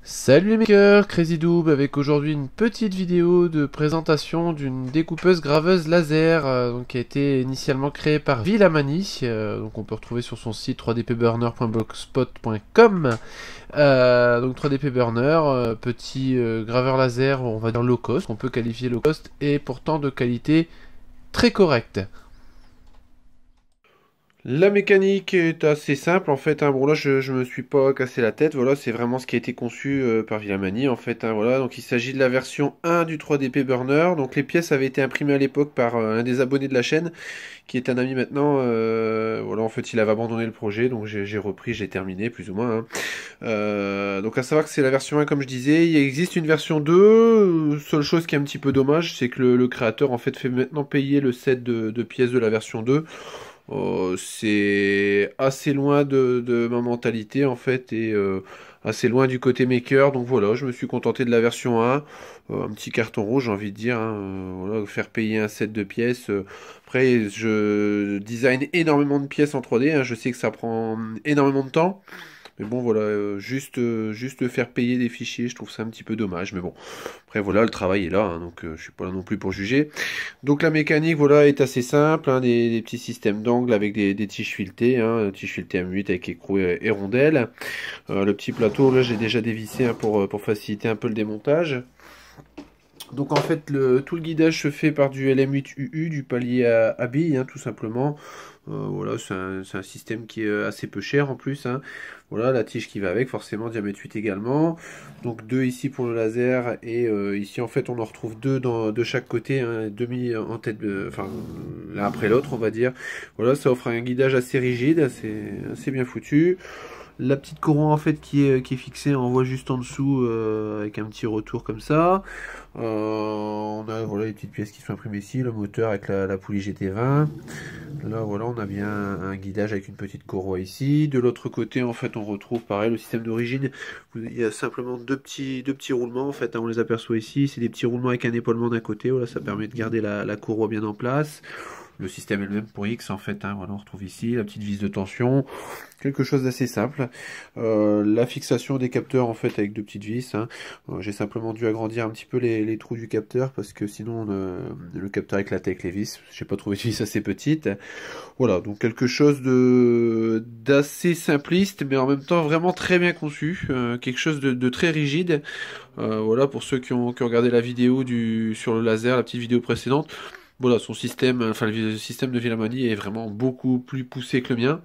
Salut les makers, CrazyDoob avec aujourd'hui une petite vidéo de présentation d'une découpeuse graveuse laser donc, qui a été initialement créée par Villamani, donc on peut retrouver sur son site www.burner.blogspot.com. Donc 3DP Burner, petit graveur laser, on va dire low cost, on peut qualifier low cost et pourtant de qualité très correcte. La mécanique est assez simple en fait, hein. Bon là je me suis pas cassé la tête, voilà c'est vraiment ce qui a été conçu par Villamani en fait, hein, voilà. Donc il s'agit de la version 1 du 3DP Burner, donc les pièces avaient été imprimées à l'époque par un des abonnés de la chaîne, qui est un ami maintenant, voilà en fait il avait abandonné le projet, donc j'ai repris, j'ai terminé plus ou moins, hein. Donc à savoir que c'est la version 1 comme je disais, il existe une version 2, seule chose qui est un petit peu dommage, c'est que le créateur en fait maintenant payer le set de pièces de la version 2. C'est assez loin de ma mentalité en fait et assez loin du côté maker. Donc voilà, je me suis contenté de la version 1, un petit carton rouge j'ai envie de dire, hein, voilà, faire payer un set de pièces. Après, je design énormément de pièces en 3D, hein, je sais que ça prend énormément de temps. Mais bon, voilà, juste faire payer des fichiers, je trouve ça un petit peu dommage. Mais bon, après, voilà, le travail est là, hein, donc je suis pas là non plus pour juger. Donc la mécanique, voilà, est assez simple, hein, des petits systèmes d'angles avec des tiges filetées, hein, tiges filetées M8 avec écrou et rondelles. Le petit plateau, là, j'ai déjà dévissé, hein, pour faciliter un peu le démontage. Donc en fait, tout le guidage se fait par du LM8UU, du palier à billes, hein, tout simplement. Voilà, c'est un système qui est assez peu cher en plus, hein. Voilà, la tige qui va avec, forcément, diamètre 8 également. Donc deux ici pour le laser, et ici en fait on en retrouve deux de chaque côté, hein, demi en tête, enfin l'un après l'autre on va dire. Voilà, ça offre un guidage assez rigide, assez bien foutu. La petite courroie en fait qui est fixée, on voit juste en dessous avec un petit retour comme ça. On a voilà les petites pièces qui sont imprimées ici, le moteur avec la poulie GT20. Là voilà on a bien un guidage avec une petite courroie ici. De l'autre côté en fait on retrouve pareil le système d'origine. Il y a simplement deux petits roulements en fait, hein, on les aperçoit ici. C'est des petits roulements avec un épaulement d'un côté, voilà, ça permet de garder la courroie bien en place. Le système est le même pour X en fait, hein, voilà, on retrouve ici la petite vis de tension, quelque chose d'assez simple. La fixation des capteurs en fait avec deux petites vis, hein. J'ai simplement dû agrandir un petit peu les trous du capteur parce que sinon le capteur éclatait avec les vis. J'ai pas trouvé de vis assez petite. Voilà, donc quelque chose d'assez simpliste mais en même temps vraiment très bien conçu, quelque chose de très rigide. Voilà, pour ceux qui ont regardé la vidéo sur le laser, la petite vidéo précédente. Voilà, son système, enfin le système de Villamani est vraiment beaucoup plus poussé que le mien.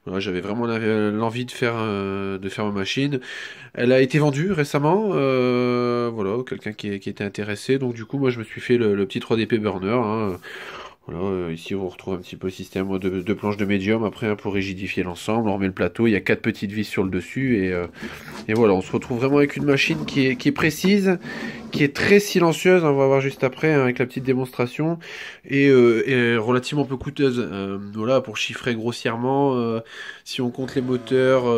Voilà, j'avais vraiment l'envie de faire ma machine. Elle a été vendue récemment, voilà, quelqu'un qui était intéressé. Donc du coup, moi je me suis fait le petit 3DP Burner, hein. Voilà, ici on retrouve un petit peu le système de planches de médium après, hein, pour rigidifier l'ensemble. On remet le plateau, il y a 4 petites vis sur le dessus et voilà, on se retrouve vraiment avec une machine qui est précise, qui est très silencieuse, hein, on va voir juste après, hein, avec la petite démonstration, et relativement peu coûteuse. Voilà, pour chiffrer grossièrement, si on compte les moteurs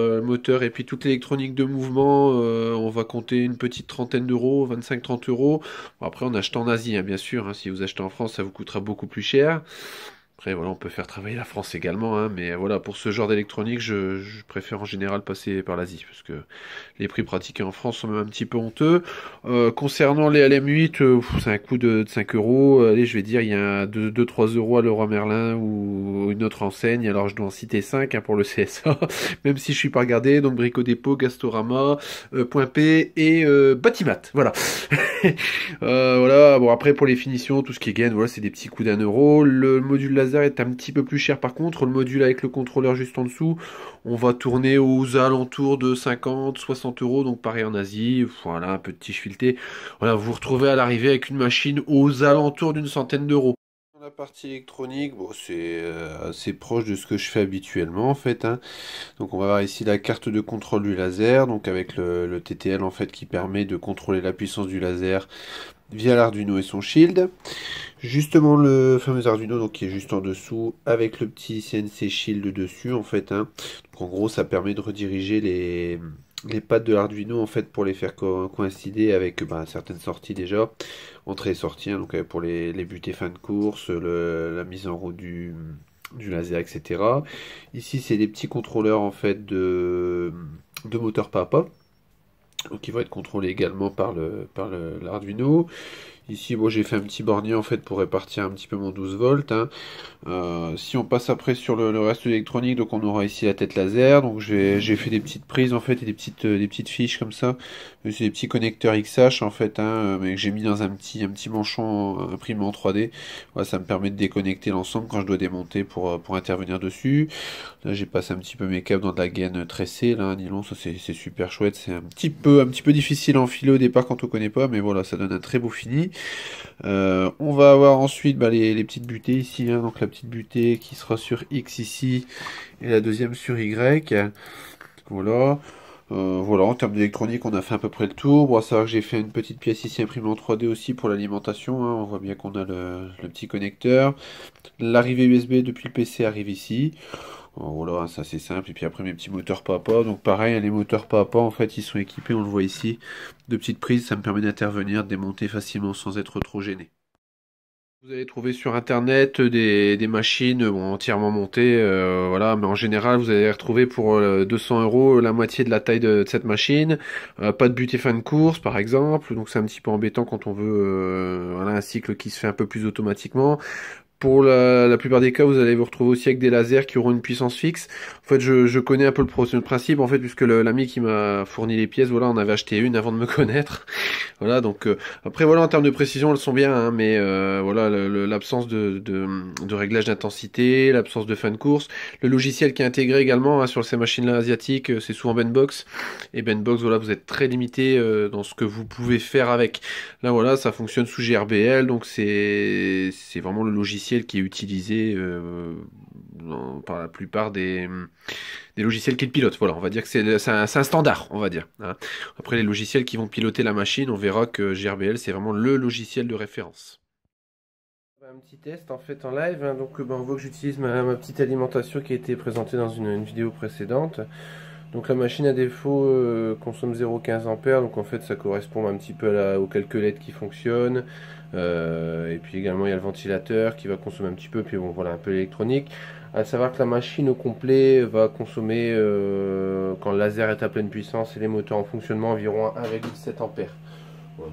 et puis toute l'électronique de mouvement, on va compter une petite trentaine d'euros, 25-30 euros. Bon, après, on achète en Asie, hein, bien sûr, hein, si vous achetez en France, ça vous coûtera beaucoup plus cher. Après, voilà, on peut faire travailler la France également, hein, mais voilà, pour ce genre d'électronique, je préfère en général passer par l'Asie, parce que les prix pratiqués en France sont même un petit peu honteux. Concernant les LM8, c'est un coût de 5 euros. Allez, je vais dire, il y a 2-3 euros à Leroy Merlin ou une autre enseigne, alors je dois en citer 5, hein, pour le CSA, même si je suis pas regardé, donc Brico Dépôt, Gastorama, Point P et Batimat, voilà. Voilà, bon après pour les finitions, tout ce qui est gain, voilà, c'est des petits coups d'1 euro. Le module laser est un petit peu plus cher par contre. Le module avec le contrôleur juste en dessous, on va tourner aux alentours de 50-60 euros. Donc pareil en Asie, voilà, un peu de tige filetée. Voilà, vous vous retrouvez à l'arrivée avec une machine aux alentours d'une centaine d'euros. La partie électronique, bon, c'est assez proche de ce que je fais habituellement en fait, hein. Donc on va voir ici la carte de contrôle du laser, donc avec le TTL en fait qui permet de contrôler la puissance du laser via l'Arduino et son shield. Justement le fameux Arduino donc qui est juste en dessous avec le petit CNC shield dessus en fait, hein. Donc en gros ça permet de rediriger les pattes de l'Arduino en fait pour les faire coïncider avec, certaines sorties déjà, entrée et sortie, hein, donc pour les buts et fin de course, la mise en route du laser, etc. Ici c'est des petits contrôleurs en fait de moteur papa. donc qui va être contrôlé également par l'Arduino. Ici, bon, j'ai fait un petit bornier en fait pour répartir un petit peu mon 12 volts. Hein. Si on passe après sur le reste de l'électronique, donc on aura ici la tête laser. Donc j'ai fait des petites prises en fait et des petites fiches comme ça. C'est des petits connecteurs XH en fait, hein, mais que j'ai mis dans un petit manchon imprimé en 3D. Voilà, ça me permet de déconnecter l'ensemble quand je dois démonter pour intervenir dessus. Là, j'ai passé un petit peu mes câbles dans de la gaine tressée, là, un nylon, ça c'est super chouette. C'est un petit peu difficile à enfiler au départ quand on connaît pas, mais voilà, ça donne un très beau fini. On va avoir ensuite bah, les petites butées ici, hein, donc la petite butée qui sera sur X ici et la deuxième sur Y. Voilà. Voilà, en termes d'électronique, on a fait à peu près le tour. Bon, à savoir que j'ai fait une petite pièce ici imprimée en 3D aussi pour l'alimentation. Hein. On voit bien qu'on a le petit connecteur. L'arrivée USB depuis le PC arrive ici. Voilà, ça c'est simple. Et puis après mes petits moteurs papa. Donc pareil, les moteurs papa, en fait, ils sont équipés, on le voit ici, de petites prises. Ça me permet d'intervenir, de démonter facilement sans être trop gêné. Vous allez trouver sur internet des machines bon, entièrement montées, voilà, mais en général vous allez retrouver pour 200 € la moitié de la taille de cette machine. Pas de but et fin de course par exemple, donc c'est un petit peu embêtant quand on veut voilà, un cycle qui se fait un peu plus automatiquement. Pour la plupart des cas, vous allez vous retrouver aussi avec des lasers qui auront une puissance fixe. En fait, je connais un peu le principe, en fait, puisque l'ami qui m'a fourni les pièces, voilà, on avait acheté une avant de me connaître. Voilà, donc après, voilà, en termes de précision, elles sont bien, hein, mais voilà, l'absence de réglage d'intensité, l'absence de fin de course, le logiciel qui est intégré également hein, sur ces machines-là asiatiques, c'est souvent Benbox. Et Benbox, voilà, vous êtes très limité dans ce que vous pouvez faire avec. Là, voilà, ça fonctionne sous GRBL, donc c'est vraiment le logiciel qui est utilisé par la plupart des logiciels qui le pilotent. Voilà, on va dire que c'est un standard, on va dire. Hein. Après, les logiciels qui vont piloter la machine, on verra que GRBL, c'est vraiment le logiciel de référence. Un petit test en fait en live, hein, donc on voit que j'utilise ma petite alimentation qui a été présentée dans une vidéo précédente. Donc la machine à défaut consomme 0,15 ampères, donc en fait ça correspond un petit peu aux quelques LED qui fonctionnent. Et puis également il y a le ventilateur qui va consommer un petit peu, puis bon voilà un peu l'électronique. À savoir que la machine au complet va consommer, quand le laser est à pleine puissance et les moteurs en fonctionnement, environ 1,7 ampères. Bon,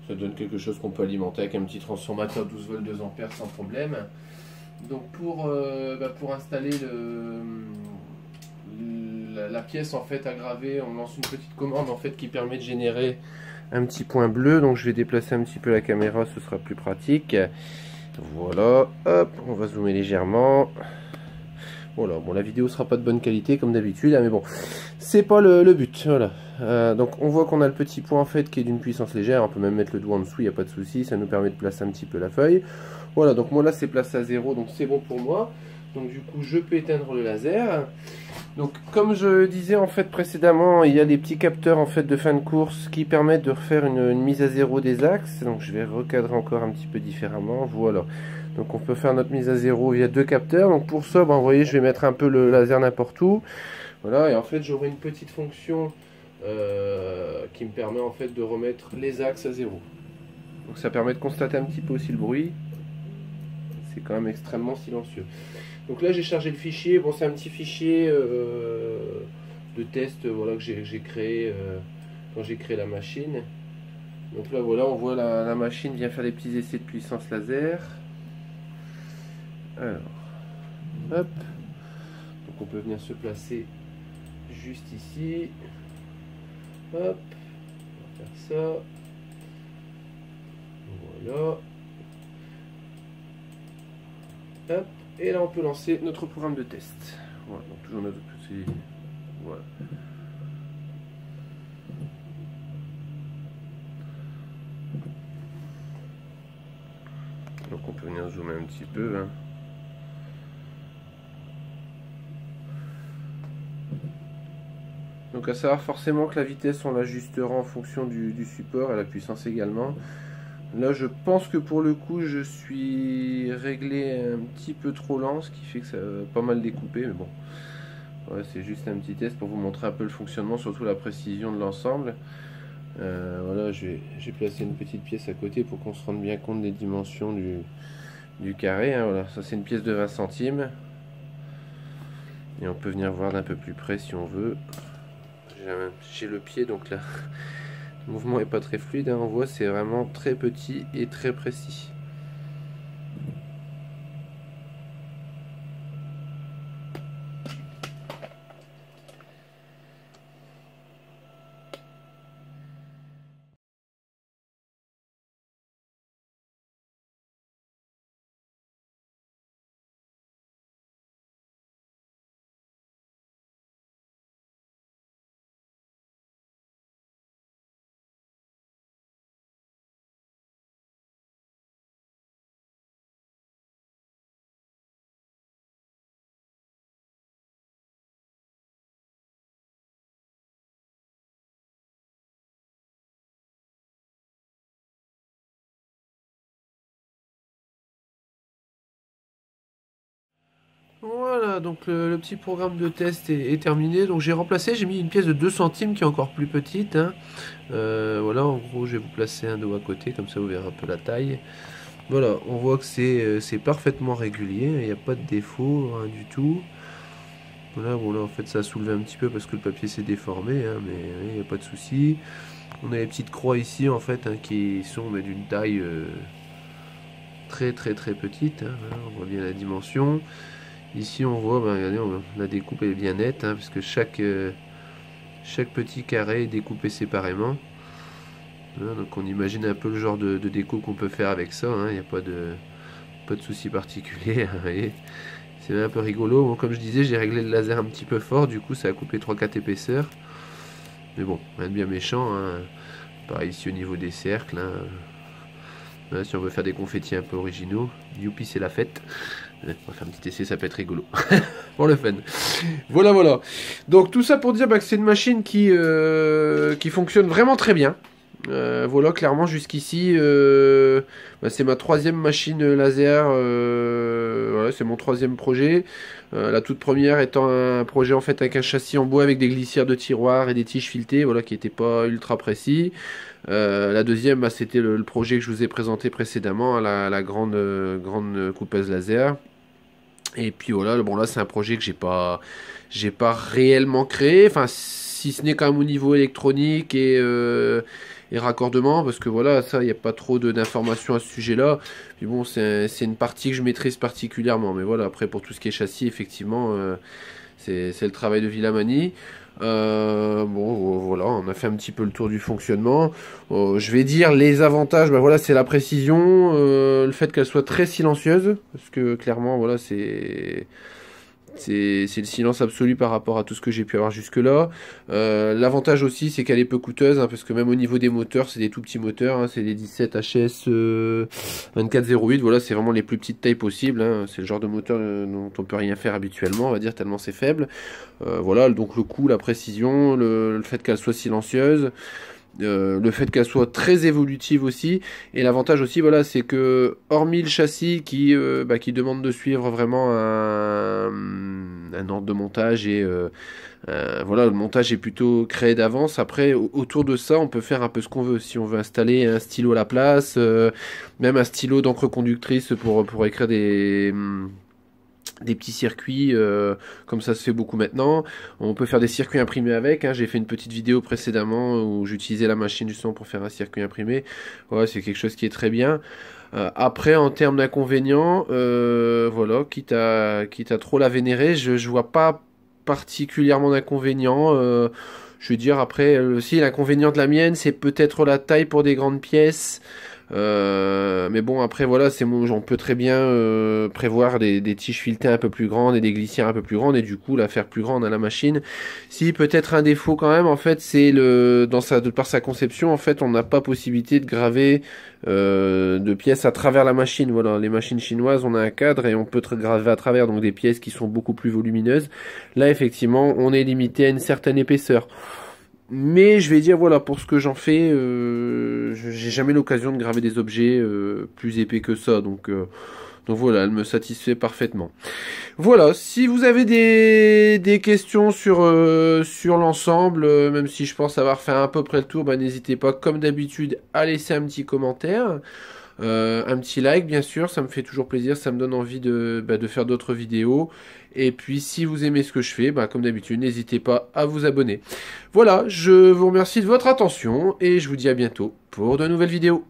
ça donne quelque chose qu'on peut alimenter avec un petit transformateur 12 volts 2 ampères sans problème. Donc pour installer la pièce en fait à graver, on lance une petite commande en fait qui permet de générer un petit point bleu. Donc je vais déplacer un petit peu la caméra, ce sera plus pratique. Voilà, hop, on va zoomer légèrement. Voilà, bon la vidéo sera pas de bonne qualité comme d'habitude, hein, mais bon, c'est pas le but. Voilà. Donc on voit qu'on a le petit point en fait qui est d'une puissance légère. On peut même mettre le doigt en dessous, il n'y a pas de souci. Ça nous permet de placer un petit peu la feuille. Voilà, donc moi là c'est placé à 0, donc c'est bon pour moi. Donc du coup je peux éteindre le laser. Donc comme je disais en fait précédemment, il y a des petits capteurs en fait de fin de course qui permettent de refaire une mise à 0 des axes. Donc je vais recadrer encore un petit peu différemment. Voilà. Donc on peut faire notre mise à 0 via deux capteurs. Donc pour ça, vous voyez, je vais mettre un peu le laser n'importe où. Voilà, et en fait j'aurai une petite fonction qui me permet en fait de remettre les axes à 0. Donc ça permet de constater un petit peu aussi le bruit. C'est quand même extrêmement silencieux. Donc là j'ai chargé le fichier, bon c'est un petit fichier de test voilà, que j'ai créé quand j'ai créé la machine. Donc là voilà, on voit la machine vient faire des petits essais de puissance laser. Alors, hop, donc on peut venir se placer juste ici. Hop, on va faire ça. Voilà. Hop. Et là on peut lancer notre programme de test. Voilà, donc toujours notre petit. Voilà. Donc on peut venir zoomer un petit peu. Hein. Donc à savoir forcément que la vitesse on l'ajustera en fonction du support et la puissance également. Là je pense que pour le coup je suis réglé un petit peu trop lent, ce qui fait que ça va pas mal découper, mais bon. Ouais, c'est juste un petit test pour vous montrer un peu le fonctionnement, surtout la précision de l'ensemble. Voilà, j'ai placé une petite pièce à côté pour qu'on se rende bien compte des dimensions du carré. Hein, voilà, ça c'est une pièce de 20 centimes. Et on peut venir voir d'un peu plus près si on veut. j'ai le pied, donc là, le mouvement est pas très fluide, hein. On voit, c'est vraiment très petit et très précis. Voilà, donc le petit programme de test est terminé. Donc j'ai remplacé, j'ai mis une pièce de 2 centimes qui est encore plus petite, hein. Voilà, en gros, je vais vous placer un dos à côté, comme ça vous verrez un peu la taille. Voilà, on voit que c'est parfaitement régulier, il n'y a pas de défaut, rien du tout. Voilà, bon là en fait ça a soulevé un petit peu parce que le papier s'est déformé, hein, mais il n'y a pas de souci. On a les petites croix ici en fait, hein, qui sont d'une taille très très très petite, hein, voilà, on voit bien la dimension. Ici on voit, ben, regardez, la découpe est bien nette, hein, parce que chaque petit carré est découpé séparément. Voilà, donc on imagine un peu le genre de découpe qu'on peut faire avec ça, hein, il n'y a pas de souci particulier, hein, vous voyez. C'est un peu rigolo. Bon, comme je disais, j'ai réglé le laser un petit peu fort, du coup ça a coupé 3-4 épaisseurs. Mais bon, rien de bien méchant, hein. Pareil ici au niveau des cercles, hein. Voilà, si on veut faire des confettis un peu originaux, youpi c'est la fête. On va faire un petit essai, ça peut être rigolo. Pour le fun. Voilà, voilà. Donc tout ça pour dire que c'est une machine qui fonctionne vraiment très bien. Voilà, clairement jusqu'ici, c'est ma 3e machine laser. Voilà, c'est mon 3e projet. La toute première étant un projet en fait avec un châssis en bois avec des glissières de tiroirs et des tiges filetées, voilà, qui n'étaient pas ultra précis. La deuxième, c'était le projet que je vous ai présenté précédemment, hein, la grande coupeuse laser. Et puis voilà, bon là c'est un projet que j'ai pas réellement créé, enfin si ce n'est quand même au niveau électronique et raccordement, parce que voilà, ça il n'y a pas trop d'informations à ce sujet-là. Puis bon, c'est une partie que je maîtrise particulièrement, mais voilà, après pour tout ce qui est châssis, effectivement, c'est le travail de Villamani. Bon, voilà, on a fait un petit peu le tour du fonctionnement. Je vais dire les avantages, voilà, c'est la précision, le fait qu'elle soit très silencieuse, parce que clairement, voilà, c'est le silence absolu par rapport à tout ce que j'ai pu avoir jusque-là. L'avantage aussi, c'est qu'elle est peu coûteuse, hein, parce que même au niveau des moteurs, c'est des tout petits moteurs, hein, c'est des 17 HS 2408, voilà, c'est vraiment les plus petites tailles possibles, hein, c'est le genre de moteur dont on peut rien faire habituellement, on va dire, tellement c'est faible. Voilà, donc le coût, la précision, le fait qu'elle soit silencieuse, le fait qu'elle soit très évolutive aussi, et l'avantage aussi, voilà, c'est que hormis le châssis qui demande de suivre vraiment un ordre de montage et voilà, le montage est plutôt créé d'avance. Après, autour de ça, on peut faire un peu ce qu'on veut. Si on veut installer un stylo à la place, même un stylo d'encre conductrice pour écrire des petits circuits, comme ça se fait beaucoup maintenant. On peut faire des circuits imprimés avec, hein. J'ai fait une petite vidéo précédemment où j'utilisais la machine justement pour faire un circuit imprimé. Ouais, c'est quelque chose qui est très bien. Après, en termes d'inconvénients, voilà, quitte à trop la vénérer, je vois pas particulièrement d'inconvénients. Je veux dire, après, aussi, l'inconvénient de la mienne, c'est peut-être la taille pour des grandes pièces. Mais bon, après voilà, on peut très bien prévoir des tiges filetées un peu plus grandes et des glissières un peu plus grandes et du coup la faire plus grande à la machine. Si peut-être un défaut quand même, en fait, c'est par sa conception, en fait, on n'a pas possibilité de graver de pièces à travers la machine. Voilà, les machines chinoises, on a un cadre et on peut graver à travers donc des pièces qui sont beaucoup plus volumineuses. Là, effectivement, on est limité à une certaine épaisseur. Mais je vais dire, voilà, pour ce que j'en fais, j'ai jamais l'occasion de graver des objets plus épais que ça. Donc voilà, elle me satisfait parfaitement. Voilà, si vous avez des questions sur l'ensemble, même si je pense avoir fait à peu près le tour, n'hésitez pas, comme d'habitude, à laisser un petit commentaire. Un petit like, bien sûr, ça me fait toujours plaisir, ça me donne envie de faire d'autres vidéos. Et puis, si vous aimez ce que je fais, comme d'habitude, n'hésitez pas à vous abonner. Voilà, je vous remercie de votre attention et je vous dis à bientôt pour de nouvelles vidéos.